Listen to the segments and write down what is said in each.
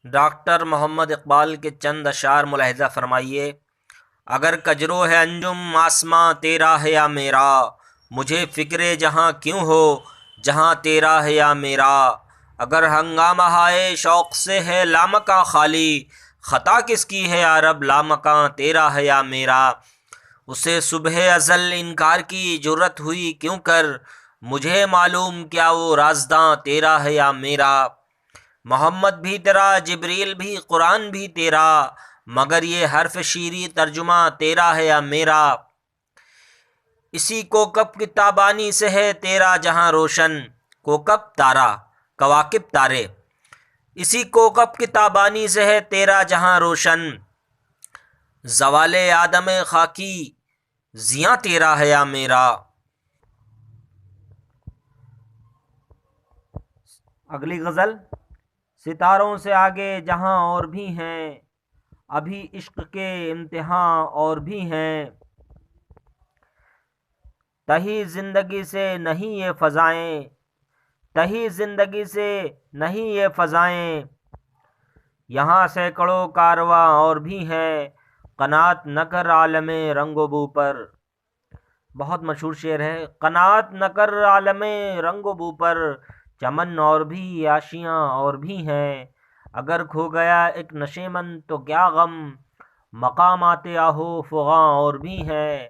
Doctor محمد اقبال کے چند اشعار ملاحظہ فرمائیے۔ اگر کجرو ہے انجم آسماں تیرا ہے یا میرا، مجھے فکر جہاں کیوں ہو جہاں تیرا ہے یا میرا۔ اگر ہنگامہ ہائے شوق سے ہے لامکاں خالی، خطا کس کی ہے یا رب لامکاں تیرا ہے یا میرا۔ اسے صبح ازل انکار کی جرت ہوئی کیوں کر، مجھے معلوم کیا وہ رازداں تیرا ہے یا میرا۔ محمد بھی تیرا جبریل بھی قرآن بھی تیرا، مگر یہ حرف شیری ترجمہ تیرا ہے یا میرا۔ اسی کوکب کی تابانی سے ہے تیرا جہاں روشن، کوکب تارا کواکب تارے۔ اسی کوکب کی تابانی سے ہے تیرا جہاں روشن، زوال آدم خاکی زیاں تیرا ہے یا میرا۔ اگلی غزل۔ ستاروں سے آگے جہاں اور بھی ہیں، ابھی عشق کے امتحاں اور بھی ہیں۔ تہی زندگی سے نہیں یہ فضائیں، تہی زندگی سے نہیں یہ فضائیں۔ یہاں سینکڑوں کارواں اور بھی ہیں، قناعت نہ کر عالم رنگ و بو پر۔ بہت مشہور شعر ہے۔ قناعت نہ کر عالم رنگ و بو پر، چمن اور بھی آشیاں اور بھی ہیں۔ اگر کھو گیا ایک نشیمن تو کیا غم، مقامات آہو فغاں اور بھی ہیں۔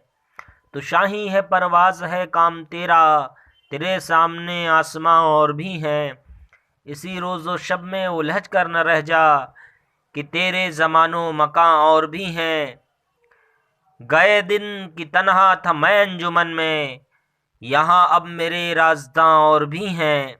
تو شاہی ہے پرواز ہے کام تیرا، تیرے سامنے آسماں اور بھی ہیں۔ اسی روز و شب میں الجھ کر نہ رہ جا، کہ تیرے زمان و مکاں اور بھی ہیں۔ گئے دن کی تنہا تھا میں انجمن میں، یہاں اب میرے رازداں اور بھی ہیں۔